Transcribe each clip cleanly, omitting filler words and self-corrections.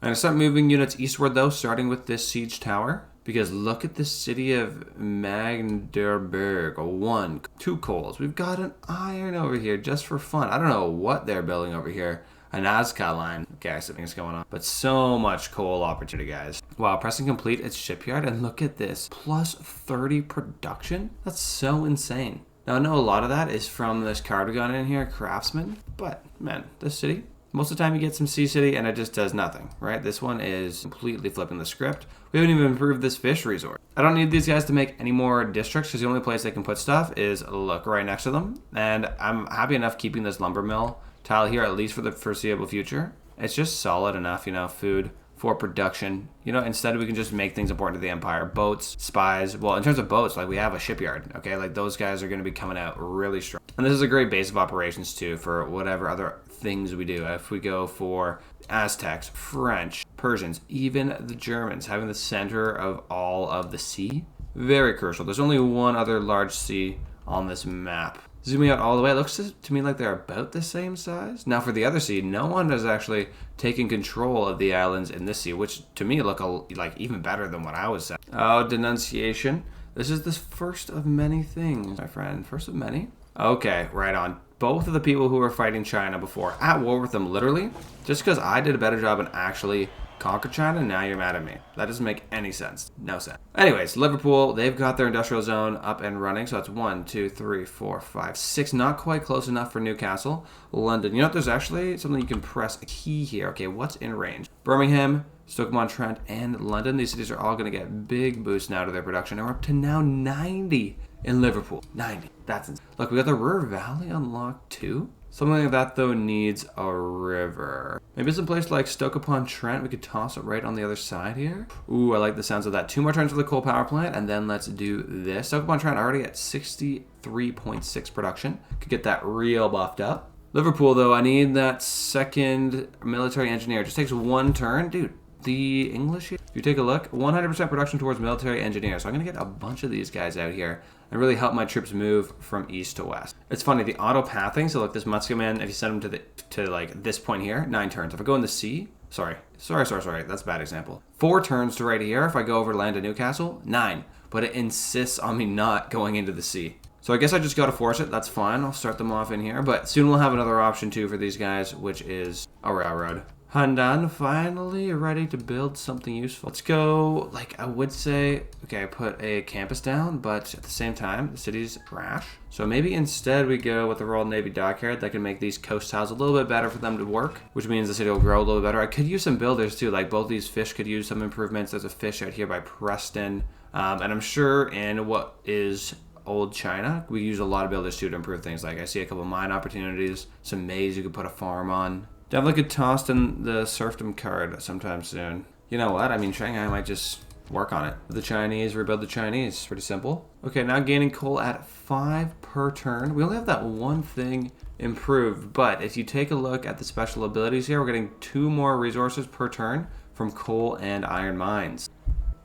I'm going to start moving units eastward, though, starting with this siege tower. Because look at the city of Magdeburg. 1, 2 coals. We've got an iron over here just for fun. I don't know what they're building over here. A Nazca line. Okay, something's going on. But so much coal opportunity, guys. Wow, pressing complete its shipyard. And look at this. Plus 30 production? That's so insane. Now, I know a lot of that is from this card we got in here, Craftsman. But, man, this city... Most of the time you get some Sea City and it just does nothing, right? This one is completely flipping the script. We haven't even improved this fish resort. I don't need these guys to make any more districts because the only place they can put stuff is, look, right next to them. And I'm happy enough keeping this lumber mill tile here, at least for the foreseeable future. It's just solid enough, you know, food for production. You know, instead we can just make things important to the Empire. Boats, spies. Well, in terms of boats, like we have a shipyard, okay? Like those guys are going to be coming out really strong. And this is a great base of operations too for whatever other things we do. If we go for Aztecs, French, Persians, even the Germans, having the center of all of the sea, very crucial. There's only one other large sea on this map. Zooming out all the way, it looks to me like they're about the same size. Now for the other sea, no one has actually taken control of the islands in this sea, which to me look like even better than what I was saying. Oh, denunciation. This is the first of many things, my friend. First of many? Okay, right on. Both of the people who were fighting China before, at war with them literally, just because I did a better job in actually conquer China, now you're mad at me. That doesn't make any sense. No sense. Anyways, Liverpool, they've got their industrial zone up and running. So that's 1, 2, 3, 4, 5, 6. Not quite close enough for Newcastle. London. You know what? There's actually something you can press a key here. Okay, what's in range? Birmingham, Stoke-on-Trent, and London. These cities are all going to get big boosts now to their production. And we're up to now 90 in Liverpool. 90. That's insane. Look, we got the Ruhr Valley unlocked too. Something like that, though, needs a river. Maybe some place like Stoke-upon-Trent. We could toss it right on the other side here. Ooh, I like the sounds of that. 2 more turns for the coal power plant, and then let's do this. Stoke-upon-Trent already at 63.6 production. Could get that real buffed up. Liverpool, though, I need that second military engineer. It just takes 1 turn. Dude, the English here, if you take a look, 100% production towards military engineers. So I'm going to get a bunch of these guys out here and really help my troops move from east to west. It's funny, the auto pathing, so look, this Muskeman, if you send him to like this point here, 9 turns. If I go in the sea, sorry, that's a bad example. 4 turns to right here. If I go over to land to Newcastle, 9. But it insists on me not going into the sea. So I guess I just got to force it. That's fine. I'll start them off in here. But soon we'll have another option too for these guys, which is a railroad. Handan, finally ready to build something useful. Let's go, like I would say, okay, I put a campus down, but at the same time, the city's trash. So maybe instead we go with the Royal Navy Dockyard that can make these coast tiles a little bit better for them to work, which means the city will grow a little bit better. I could use some builders too, like both these fish could use some improvements. There's a fish out here by Preston, and I'm sure in what is old China, we use a lot of builders too to improve things. Like I see a couple mine opportunities, some maize you could put a farm on. Definitely could toss in the serfdom card sometime soon. You know what? I mean, Shanghai might just work on it. The Chinese, rebuild the Chinese. Pretty simple. Okay, now gaining coal at 5 per turn. We only have that one thing improved, but if you take a look at the special abilities here, we're getting 2 more resources per turn from coal and iron mines.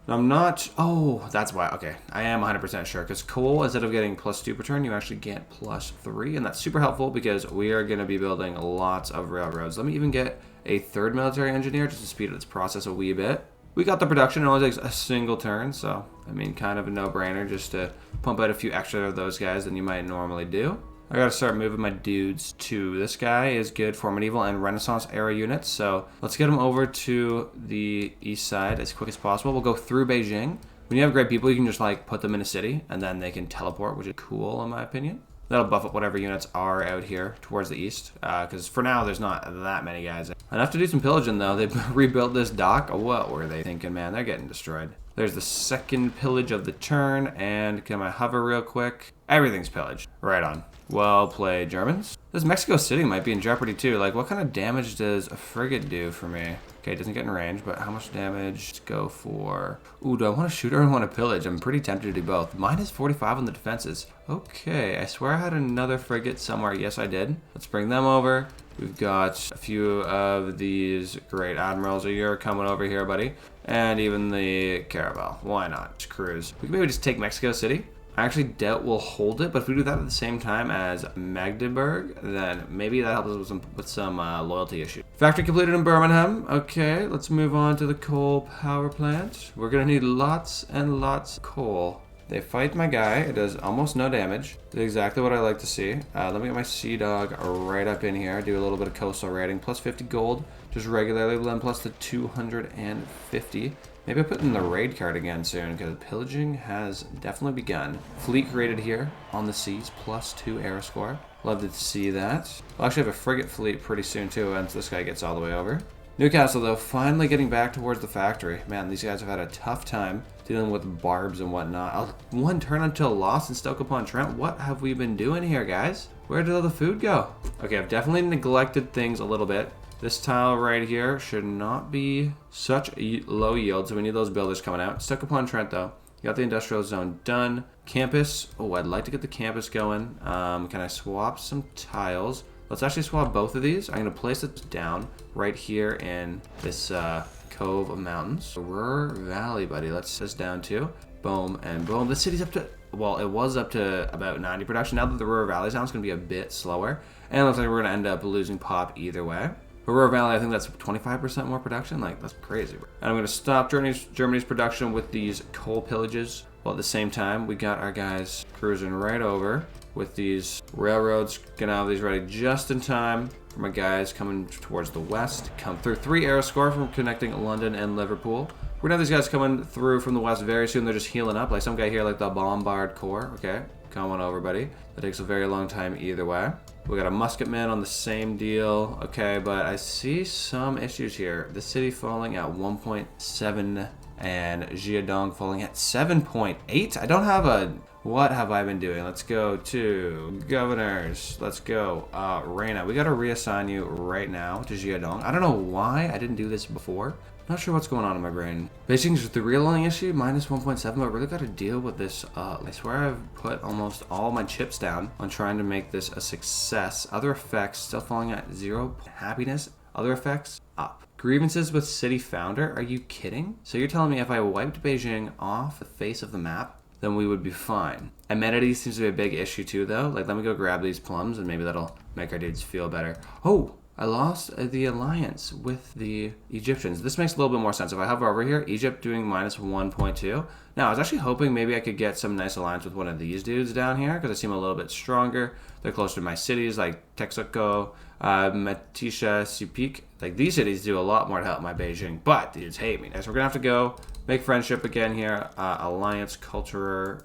I'm not, oh, that's why, okay. I am 100% sure, because coal, instead of getting +2 per turn, you actually get +3, and that's super helpful because we are going to be building lots of railroads. Let me even get a 3rd military engineer just to speed up this process a wee bit. We got the production, it only takes a single turn, so, I mean, kind of a no-brainer just to pump out a few extra of those guys than you might normally do. I gotta start moving my dudes too. This guy is good for medieval and Renaissance era units, so let's get him over to the east side as quick as possible. We'll go through Beijing. When you have great people, you can just like put them in a city and then they can teleport, which is cool in my opinion. That'll buff up whatever units are out here towards the east, because for now there's not that many guys. Enough to do some pillaging though. They've rebuilt this dock. What were they thinking, man? They're getting destroyed. There's the second pillage of the turn, and can I hover real quick? Everything's pillaged. Right on. Well played, Germans. This Mexico City might be in jeopardy too. Like, what kind of damage does a frigate do for me? Okay, it doesn't get in range, but how much damage? Let's go for... Ooh, do I want to shoot or I want to pillage? I'm pretty tempted to do both. Mine is 45 on the defenses. Okay, I swear I had another frigate somewhere. Yes, I did. Let's bring them over. We've got a few of these great admirals a year coming over here, buddy. And even the Caravel. Why not? Just cruise. We can maybe just take Mexico City. I actually doubt we'll hold it, but if we do that at the same time as Magdeburg, then maybe that helps us with some loyalty issues. Factory completed in Birmingham. Okay, let's move on to the coal power plant. We're gonna need lots and lots of coal. They fight my guy. It does almost no damage. That's exactly what I like to see. Let me get my Sea Dog right up in here. Do a little bit of coastal raiding. Plus 50 gold. Just regularly. Then plus the 250. Maybe I'll put in the raid card again soon because pillaging has definitely begun. Fleet created here on the seas. Plus 2 air score. Love to see that. We'll actually have a frigate fleet pretty soon too once this guy gets all the way over. Newcastle, though, finally getting back towards the factory. Man, these guys have had a tough time dealing with barbs and whatnot. One turn until lost in Stoke-upon-Trent. What have we been doing here, guys? Where did all the food go? Okay, I've definitely neglected things a little bit. This tile right here should not be such a low yield, so we need those builders coming out. Stoke-upon-Trent, though. Got the industrial zone done. Campus. Oh, I'd like to get the campus going. Can I swap some tiles? Let's actually swap both of these. I'm going to place it down right here in this cove of mountains. Ruhr Valley, buddy. Let's set this down too. Boom and boom. The city's up to, well, it was up to about 90 production. Now that the Ruhr Valley's down, it's going to be a bit slower. And it looks like we're going to end up losing pop either way. For Ruhr Valley, I think that's 25% more production. Like, that's crazy. And I'm going to stop Germany's production with these coal pillages. While at the same time, we got our guys cruising right over with these railroads. Gonna have these ready just in time for my guys coming towards the west. Come through 3 air score from connecting London and Liverpool. We're gonna have these guys coming through from the west very soon. They're just healing up. Like some guy here, like the Bombard Corps. Okay, come on over, buddy. That takes a very long time either way. We got a musketman on the same deal. Okay, but I see some issues here. The city falling at 1.7 and Jiadong falling at 7.8. I don't have a... What have I been doing? Let's go to governors. Let's go. Reina, we got to reassign you right now to Jiadong. I don't know why I didn't do this before. Not sure what's going on in my brain. Basically, just the real only issue, minus 1.7, but I really got to deal with this. I swear I've put almost all my chips down on trying to make this a success. Other effects still falling at 0. Happiness, other effects up. Grievances with city founder? Are you kidding? So you're telling me if I wiped Beijing off the face of the map, then we would be fine. Amenities seems to be a big issue too, though. Like, let me go grab these plums, and maybe that'll make our dudes feel better. Oh, I lost the alliance with the Egyptians. This makes a little bit more sense. If I hover over here, Egypt doing minus 1.2. Now, I was actually hoping maybe I could get some nice alliance with one of these dudes down here, because they seem a little bit stronger. They're closer to my cities, like Texaco, Matisha, Sepik. Like, these cities do a lot more to help my Beijing, but dudes hate me. So we're gonna have to go make friendship again here. Alliance cultural.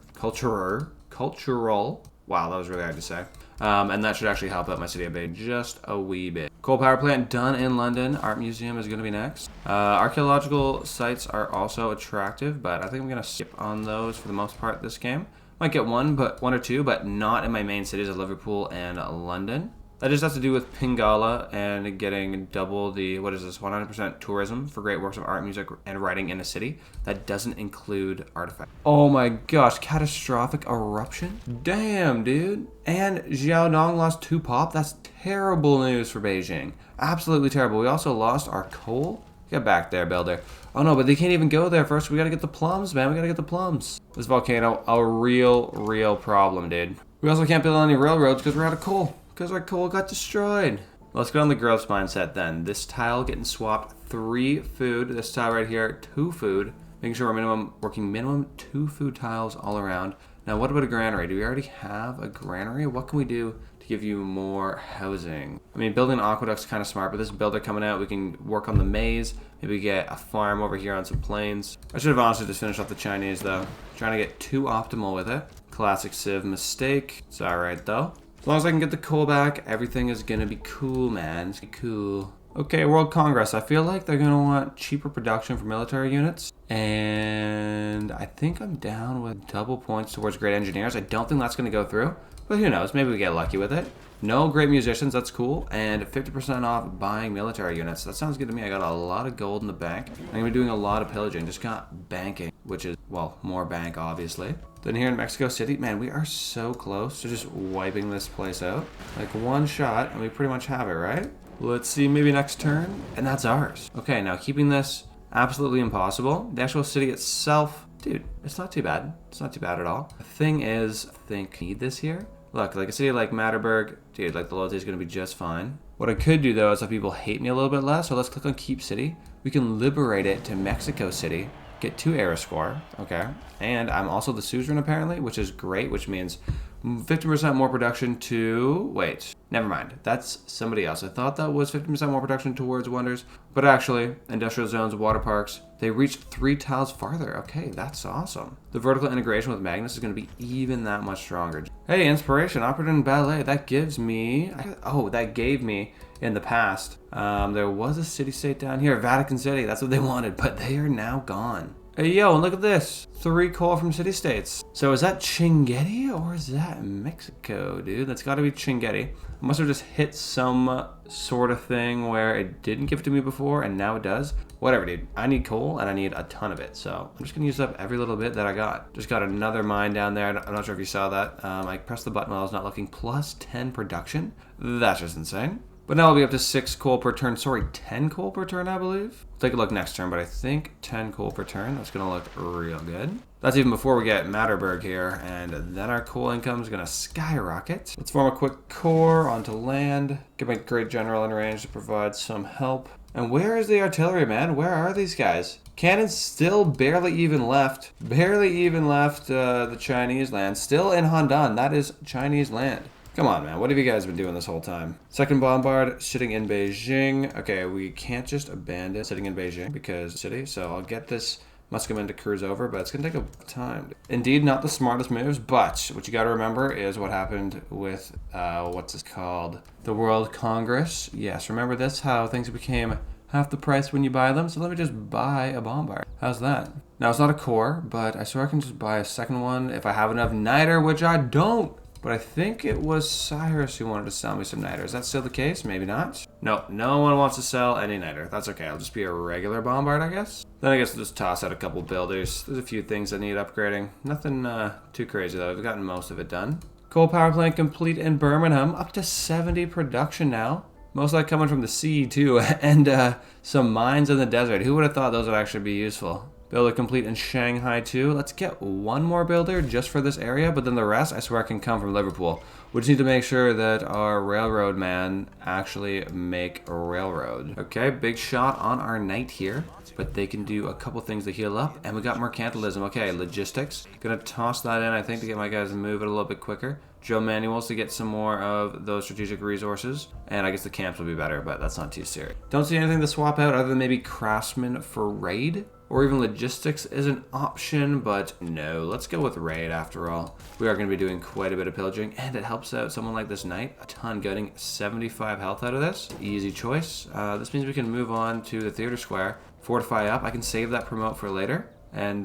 Wow, that was really hard to say. And that should actually help out my city of Bay just a wee bit. Coal power plant done in London. Art museum is going to be next. Archaeological sites are also attractive, but I think I'm going to skip on those for the most part this game. Might get one or two, but not in my main cities of Liverpool and London. That just has to do with Pingala and getting double the, 100% tourism for great works of art, music, and writing in a city. That doesn't include artifacts. Oh my gosh, catastrophic eruption? Damn, dude. And Jiaodong lost 2 pop? That's terrible news for Beijing. Absolutely terrible. We also lost our coal. Get back there, builder. Oh no, but they can't even go there first. We gotta get the plums, man. We gotta get the plums. This volcano, a real problem, dude. We also can't build any railroads because we're out of coal. Because our coal got destroyed. Let's go on the growth mindset then. This tile getting swapped 3 food. This tile right here, 2 food. Making sure we're working minimum 2 food tiles all around. Now what about a granary? Do we already have a granary? What can we do to give you more housing? I mean, building an aqueduct's kind of smart, but this builder coming out, we can work on the maze. Maybe get a farm over here on some plains. I should have honestly just finished off the Chinese though. Trying to get too optimal with it. Classic Civ mistake. It's alright though. As long as I can get the coal back, everything is gonna be cool, man. It's gonna be cool. Okay, World Congress. I feel like they're gonna want cheaper production for military units. And I think I'm down with double points towards great engineers. I don't think that's gonna go through, but who knows? Maybe we get lucky with it. No great musicians, that's cool. And 50% off buying military units. That sounds good to me. I got a lot of gold in the bank. I'm gonna be doing a lot of pillaging. Just got banking, which is, well, more bank, obviously. Then here in Mexico City, man, we are so close to just wiping this place out. Like one shot, and we pretty much have it, right? Let's see, maybe next turn, and that's ours. Okay, now keeping this absolutely impossible. The actual city itself, dude, it's not too bad. It's not too bad at all. The thing is, I think, need this here. Look, like a city like Matterberg, dude, like the loyalty is gonna be just fine. What I could do though is if people hate me a little bit less, so let's click on Keep City. We can liberate it to Mexico City, get 2 era score, okay. And I'm also the suzerain apparently, which is great, which means 50% more production to, wait, never mind. That's somebody else. I thought that was 50% more production towards wonders, but actually, industrial zones, water parks, they reach 3 tiles farther. Okay, that's awesome. The vertical integration with Magnus is going to be even that much stronger. Hey, inspiration, opera and ballet. That gives me, that gave me in the past. There was a city-state down here, Vatican City. That's what they wanted, but they are now gone. Hey, yo, and look at this. 3 coal from city-states. So is that Chinguetti or is that Mexico, dude? That's got to be Chinguetti. I must have just hit some sort of thing where it didn't give it to me before and now it does. Whatever, dude. I need coal and I need a ton of it. So I'm just going to use up every little bit that I got. Just got another mine down there. I'm not sure if you saw that. I pressed the button while I was not looking. Plus 10 production. That's just insane. But now I'll be up to 6 coal per turn. Sorry, 10 coal per turn, I believe. Take a look next turn, but I think 10 coal per turn. That's going to look real good. That's even before we get Matterberg here, and then our coal income is going to skyrocket. Let's form a quick core onto land. Get my great general in range to provide some help. And where is the artillery, man? Where are these guys? Cannons still barely even left. The Chinese land. Still in Handan. That is Chinese land. Come on, man. What have you guys been doing this whole time? Second bombard, sitting in Beijing. Okay, we can't just abandon sitting in Beijing because city. So I'll get this Muscomen to cruise over, but it's going to take a time. Indeed, not the smartest moves, but what you got to remember is what happened with, what's this called? The World Congress. Yes, remember this? How things became half the price when you buy them? So let me just buy a bombard. How's that? Now, it's not a core, but I swear I can just buy a second one if I have enough niter, which I don't. But I think it was Cyrus who wanted to sell me some niter. Is that still the case? Maybe not. No, no one wants to sell any niter. That's okay. I'll just be a regular bombard, I guess. Then I guess I'll just toss out a couple builders. There's a few things that need upgrading. Nothing too crazy, though. We've gotten most of it done. Coal power plant complete in Birmingham. Up to 70 production now. Most likely coming from the sea, too. And some mines in the desert. Who would have thought those would actually be useful? Builder complete in Shanghai too. Let's get one more builder just for this area, but then the rest I swear can come from Liverpool. We just need to make sure that our railroad man actually make a railroad. Okay, big shot on our knight here, but they can do a couple things to heal up, and we got mercantilism. Okay, logistics. Gonna toss that in, I think, to get my guys to move it a little bit quicker. Drill manuals to get some more of those strategic resources, and I guess the camps will be better, but that's not too serious. Don't see anything to swap out other than maybe craftsman for raid. Or even logistics is an option, but no, let's go with raid after all. We are going to be doing quite a bit of pillaging, and it helps out someone like this knight a ton, getting 75 health out of this. Easy choice. This means we can move on to the theater square, fortify up. I can save that promote for later, and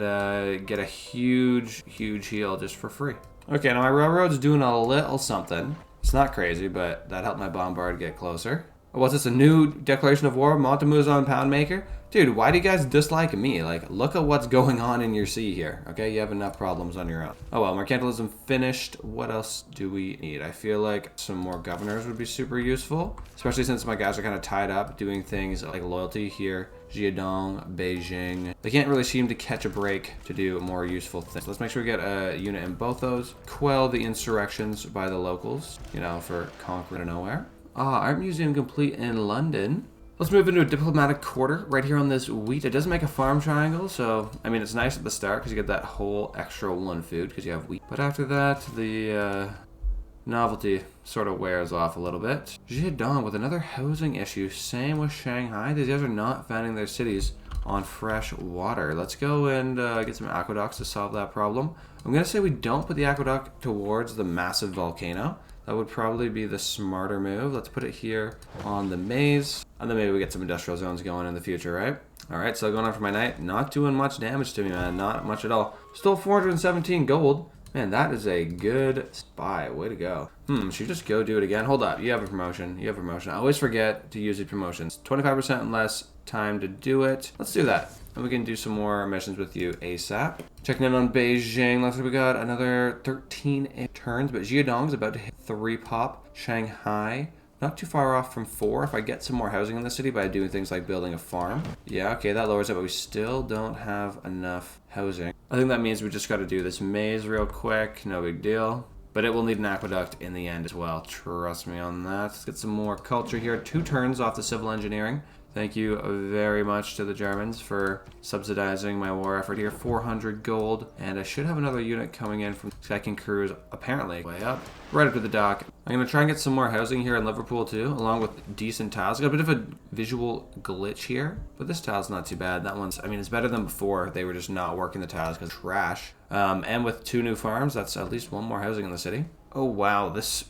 get a huge heal just for free. Okay, now my railroad's doing a little something. It's not crazy, but that helped my bombard get closer. What's this, a new declaration of war? Montemuzon Poundmaker? Dude, why do you guys dislike me? Like, look at what's going on in your sea here, okay? You have enough problems on your own. Oh well, mercantilism finished. What else do we need? I feel like some more governors would be super useful, especially since my guys are kind of tied up doing things like loyalty here. Jiadong, Beijing. They can't really seem to catch a break to do more useful things. Let's make sure we get a unit in both those. Quell the insurrections by the locals, you know, for conquering nowhere. Art museum complete in London. Let's move into a diplomatic quarter right here on this wheat. It does make a farm triangle, so, I mean, it's nice at the start because you get that whole extra 1 food because you have wheat. But after that, the novelty sort of wears off a little bit. Jiadong with another housing issue. Same with Shanghai. These guys are not founding their cities on fresh water. Let's go and get some aqueducts to solve that problem. I'm going to say we don't put the aqueduct towards the massive volcano. That would probably be the smarter move. Let's put it here on the maze. And then maybe we get some industrial zones going in the future, right? All right, so going on for my knight. Not doing much damage to me, man. Not much at all. Still 417 gold. Man, that is a good spy. Way to go. Should you just go do it again? Hold up. You have a promotion. You have a promotion. I always forget to use the promotions. 25% less time to do it. Let's do that. And we can do some more missions with you ASAP. Checking in on Beijing. Looks like we got another 13 turns, but Jiadong's about to hit 3 pop. Shanghai, not too far off from 4 if I get some more housing in the city by doing things like building a farm. Yeah, okay, that lowers it, but we still don't have enough housing. I think that means we just got to do this maze real quick. No big deal. But it will need an aqueduct in the end as well. Trust me on that. Let's get some more culture here. 2 turns off the civil engineering. Thank you very much to the Germans for subsidizing my war effort here. 400 gold. And I should have another unit coming in from second cruise, apparently way up, right up to the dock. I'm going to try and get some more housing here in Liverpool too, along with decent tiles. Got a bit of a visual glitch here, but this tile's not too bad. That one's, I mean, it's better than before. They were just not working the tiles because trash. And with 2 new farms, that's at least 1 more housing in the city. Oh wow, this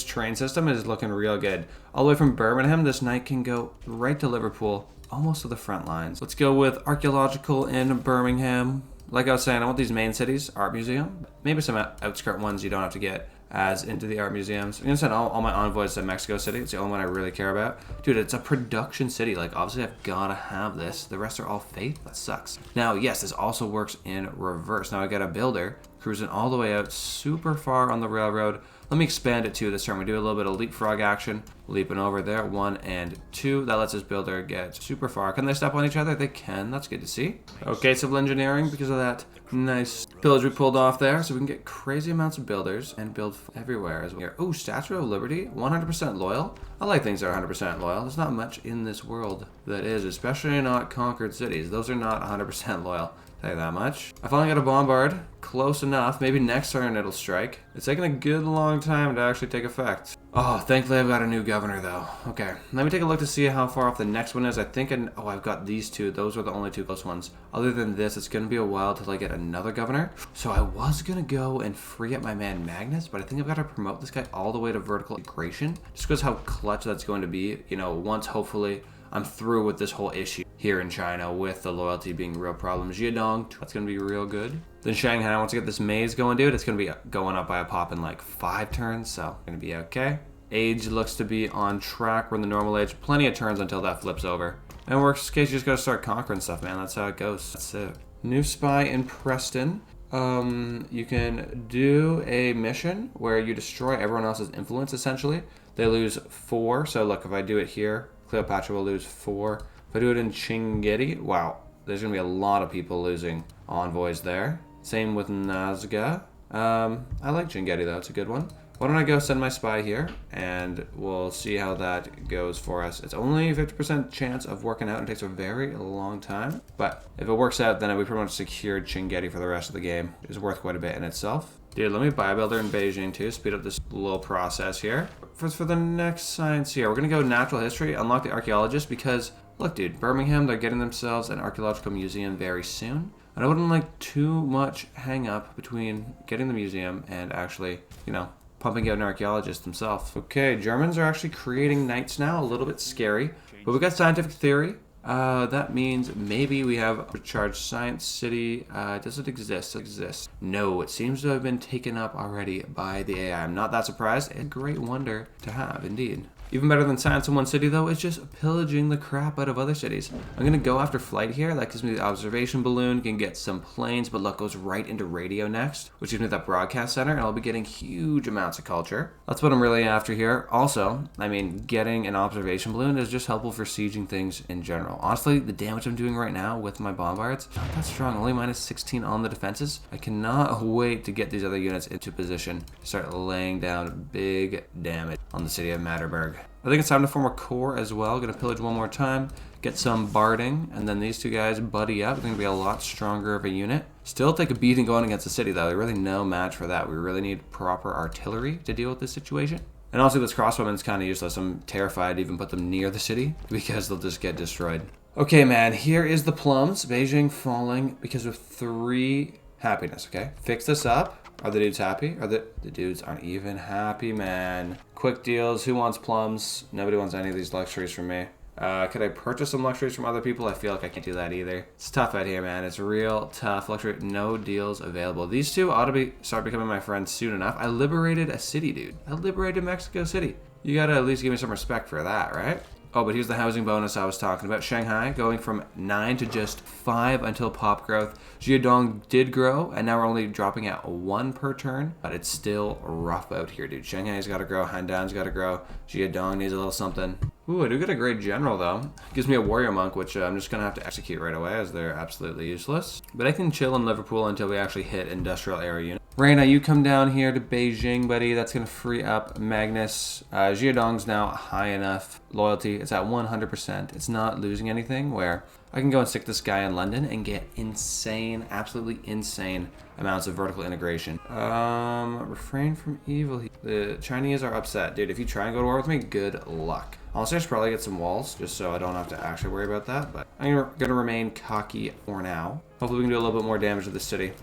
train system is looking real good. All the way from Birmingham, this knight can go right to Liverpool, almost to the front lines. Let's go with archaeological in Birmingham. Like I was saying, I want these main cities, art museum, maybe some outskirt ones you don't have to get as into the art museums. I'm gonna send all my envoys to Mexico City. It's the only one I really care about. Dude, it's a production city. Like, obviously I've gotta have this. The rest are all faith. That sucks. Now, yes, this also works in reverse. Now I got a builder cruising all the way out super far on the railroad. Let me expand it too this turn. We do a little bit of leapfrog action. Leaping over there, 1 and 2. That lets this builder get super far. Can they step on each other? They can. That's good to see. Okay, civil engineering because of that nice pillage we pulled off there. So we can get crazy amounts of builders and build everywhere as well. Oh, Statue of Liberty, 100% loyal. I like things that are 100% loyal. There's not much in this world that is, especially not conquered cities. Those are not 100% loyal. Tell you that much. I finally got a bombard. Close enough. Maybe next turn it'll strike. It's taking a good long time to actually take effect. Oh, thankfully I've got a new governor though. Okay, let me take a look to see how far off the next one is. I think, oh, I've got these 2. Those are the only 2 close ones. Other than this, it's gonna be a while till I get another governor. So I was gonna go and free up my man Magnus, but I think I've got to promote this guy all the way to vertical integration. Just because how clutch that's going to be, you know, once hopefully I'm through with this whole issue here in China with the loyalty being a real problem. Jiadong, that's going to be real good. Then Shanghai wants to get this maze going, dude. It's going to be going up by a pop in like 5 turns, so going to be okay. Age looks to be on track. We're in the normal age. Plenty of turns until that flips over. And worst case, you just got to start conquering stuff, man. That's how it goes. That's it. New spy in Preston. You can do a mission where you destroy everyone else's influence, essentially. They lose 4. So look, if I do it here, Cleopatra will lose 4. If I do it in Chingeti, wow, there's going to be a lot of people losing envoys there. Same with Nazca. I like Chingeti though, it's a good one. Why don't I go send my spy here, and we'll see how that goes for us. It's only 50% chance of working out and takes a very long time. But if it works out, then we pretty much secured Chingeti for the rest of the game. It's worth quite a bit in itself. Dude, let me buy a builder in Beijing too, speed up this little process here. For the next science here, we're gonna go natural history, unlock the archaeologist, because look dude, Birmingham, they're getting themselves an archaeological museum very soon. And I wouldn't like too much hang up between getting the museum and actually, you know, pumping out an archaeologist themselves. Okay, Germans are actually creating knights now, a little bit scary. But we got scientific theory. That means maybe we have a charged science city. Does it exist? It exists. No, it seems to have been taken up already by the AI. I'm not that surprised. It's a great wonder to have, indeed. Even better than science in one city, though, is just pillaging the crap out of other cities. I'm going to go after flight here. That gives me the observation balloon, can get some planes, but look, goes right into radio next, which gives me that broadcast center, and I'll be getting huge amounts of culture. That's what I'm really after here. Also, I mean, getting an observation balloon is just helpful for sieging things in general. Honestly, the damage I'm doing right now with my bombards, not that strong, only minus 16 on the defenses. I cannot wait to get these other units into position to start laying down big damage on the city of Matterberg. I think it's time to form a core as well. Gonna pillage one more time, get some barding, and then these 2 guys buddy up. They're gonna be a lot stronger of a unit. Still take a beating going against the city though. They're really no match for that. We really need proper artillery to deal with this situation. And also this crossbowman's kind of useless. I'm terrified to even put them near the city because they'll just get destroyed. Okay man, here is the plums. Beijing falling because of 3 happiness, okay? Fix this up. Are the dudes happy? The dudes aren't even happy, man. Quick deals. Who wants plums? Nobody wants any of these luxuries from me. Could I purchase some luxuries from other people? I feel like I can't do that either. It's tough out here, man. It's real tough. Luxury, no deals available. These 2 ought to start becoming my friends soon enough. I liberated a city, dude. I liberated Mexico City. You gotta at least give me some respect for that, right? Oh, but here's the housing bonus I was talking about. Shanghai going from 9 to just 5 until pop growth. Jiadong did grow, and now we're only dropping at 1 per turn, but it's still rough out here, dude. Shanghai's got to grow, Handan's got to grow, Jiadong needs a little something. Ooh, I do get a great general, though. Gives me a warrior monk, which I'm just going to have to execute right away, as they're absolutely useless. But I can chill in Liverpool until we actually hit industrial area unit. Reina, you come down here to Beijing, buddy. That's going to free up Magnus. Jiadong's now high enough loyalty. It's at 100%. It's not losing anything where I can go and stick this guy in London and get insane, absolutely insane amounts of vertical integration. Refrain from evil. The Chinese are upset. Dude, if you try and go to war with me, good luck. Honestly, I should probably get some walls just so I don't have to actually worry about that. But I'm going to remain cocky for now. Hopefully we can do a little bit more damage to the city.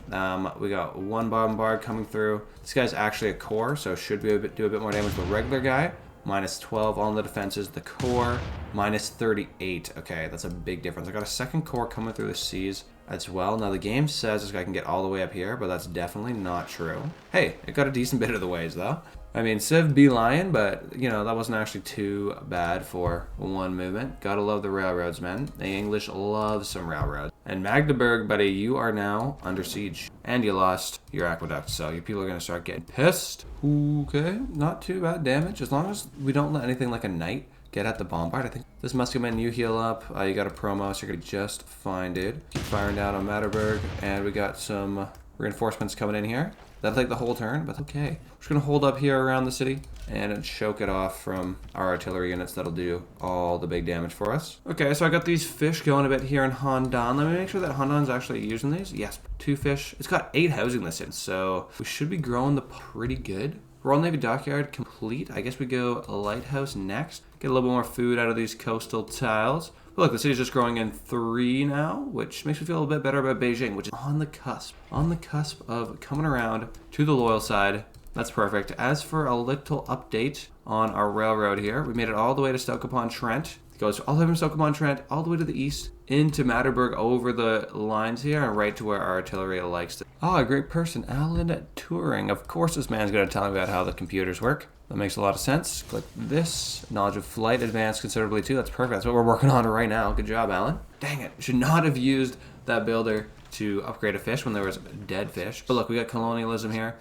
We got one bombard coming through. This guy's actually a core, so should be do a bit more damage to the regular guy. Minus 12 on the defenses. The core, minus 38. Okay, that's a big difference. I got a second core coming through the seas as well. Now the game says this guy can get all the way up here, but that's definitely not true. Hey, it got a decent bit of the ways though. I mean, Civ B-Lion, but, you know, that wasn't actually too bad for one movement. Gotta love the railroads, man. The English love some railroads. And Magdeburg, buddy, you are now under siege. And you lost your aqueduct, so your people are going to start getting pissed. Okay, not too bad damage. As long as we don't let anything like a knight get at the bombard. I think this Muskeman, you heal up. You got a promo, so you're going to just fine, dude. Keep firing down on Magdeburg. And we got some reinforcements coming in here. That'll take the whole turn, but okay. We're just going to hold up here around the city and choke it off from our artillery units. That'll do all the big damage for us. Okay, so I got these fish going a bit here in Handan. Let me make sure that Handan's actually using these. Yes, 2 fish. It's got 8 housing listed, so we should be growing the pretty good. Royal Navy Dockyard complete. I guess we go Lighthouse next. Get a little bit more food out of these coastal tiles. But look, the city's just growing in 3 now, which makes me feel a little bit better about Beijing, which is on the cusp of coming around to the loyal side. That's perfect. As for a little update on our railroad here, we made it all the way to Stoke-upon-Trent. It goes all the way from Stoke-upon-Trent, all the way to the east, into Magdeburg, over the lines here, and right to where our artillery likes to. Oh, a great person, Alan Turing. Of course this man's going to tell me about how the computers work. That makes a lot of sense. Click this. Knowledge of flight advanced considerably too. That's perfect. That's what we're working on right now. Good job, Alan. Dang it. Should not have used that builder to upgrade a fish when there was dead fish. But look, we got colonialism here.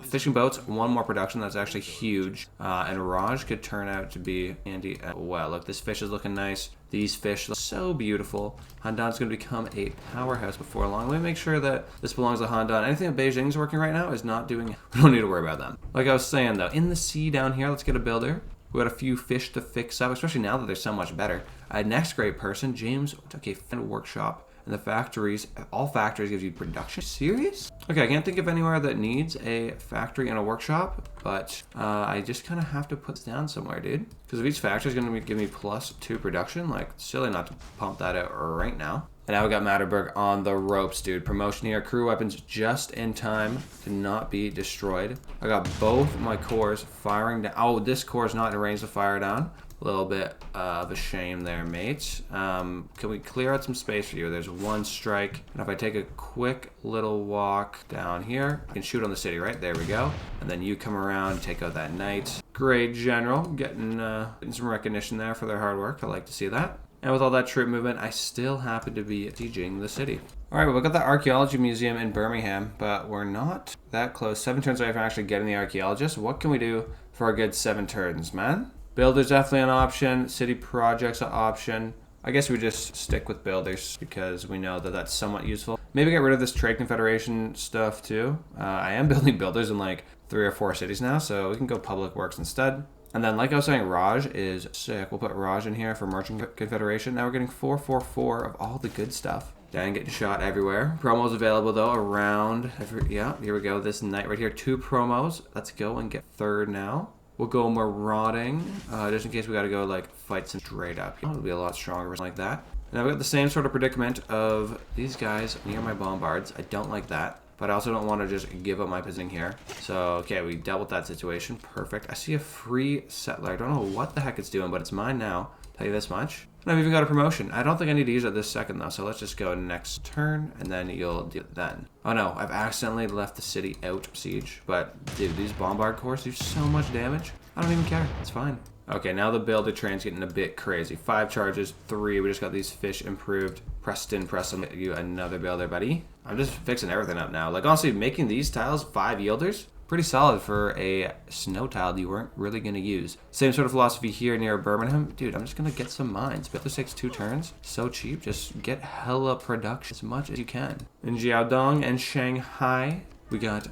Fishing boats, 1 more production. That's actually huge. And Raj could turn out to be handy as well. Look, this fish is looking nice. These fish look so beautiful. Handan's going to become a powerhouse before long. Let me make sure that this belongs to Handan. Anything that Beijing's working right now is not doing it. We don't need to worry about them. Like I was saying, though, in the sea down here, let's get a builder. We got a few fish to fix up, especially now that they're so much better. Next great person, James took a workshop. And the factories, all factories gives you production. Serious? Okay, I can't think of anywhere that needs a factory and a workshop, but I just kind of have to put this down somewhere, dude. Because if each factory is going to give me +2 production, like, silly not to pump that out right now. And now we got Magdeburg on the ropes, dude. Promotion here, crew weapons just in time to not be destroyed. I got both my cores firing down. Oh, this core is not in range to fire down. A little bit of a shame there, mate. Can we clear out some space for you? There's 1 strike. And if I take a quick little walk down here, I can shoot on the city, right? There we go. And then you come around, take out that knight. Great general. Getting some recognition there for their hard work. I like to see that. And with all that troop movement, I still happen to be sieging the city. All right, well, we've got the archaeology museum in Birmingham, but we're not that close. 7 turns away from actually getting the archaeologist. What can we do for a good 7 turns, man? Builders definitely an option. City projects an option. I guess we just stick with builders because we know that that's somewhat useful. Maybe get rid of this trade confederation stuff too. I am building builders in like 3 or 4 cities now, so we can go public works instead. And then, like I was saying, Raj is sick. We'll put Raj in here for merchant confederation. Now we're getting 444 of all the good stuff. Dang, getting shot everywhere. Promos available though around yeah, here we go. This night right here, 2 promos. Let's go and get 3rd now. We'll go marauding, just in case we got to go like fight some straight up. It'll be a lot stronger or something like that. And I've got the same sort of predicament of these guys near my bombards. I don't like that, but I also don't want to just give up my position here. So, okay, we dealt with that situation. Perfect. I see a free settler. I don't know what the heck it's doing, but it's mine now. Tell you this much. And I've even got a promotion. I don't think I need to use it this second though, so let's just go next turn, and then you'll do it then. Oh no, I've accidentally left the city out of siege, but dude, these bombard cores do so much damage. I don't even care, it's fine. Okay, now the builder train's getting a bit crazy. 5 charges, 3, we just got these fish improved. Preston, you another builder, buddy. I'm just fixing everything up now. Like honestly, making these tiles 5 yielders, pretty solid for a snow tile you weren't really going to use. Same sort of philosophy here near Birmingham. Dude, I'm just going to get some mines. But this takes 2 turns. So cheap. Just get hella production as much as you can. In Jiaodong and Shanghai, we got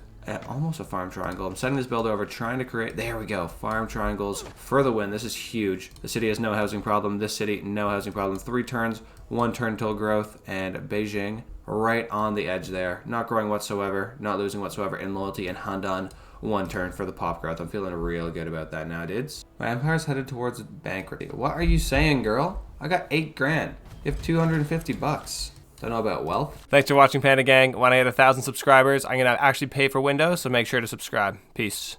almost a farm triangle. I'm sending this builder over, trying to create, there we go, farm triangles for the win. This is huge. The city has no housing problem. This city, no housing problem. 3 turns, 1 turn till growth, and Beijing right on the edge there. Not growing whatsoever, not losing whatsoever in loyalty, and Handan 1 turn for the pop growth. I'm feeling real good about that now, dudes. My empire's headed towards bankruptcy. What are you saying, girl? I got 8 grand. You have 250 bucks. Don't know about wealth. Thanks for watching, Panda Gang. When I hit 1,000 subscribers, I'm going to actually pay for Windows, so make sure to subscribe. Peace.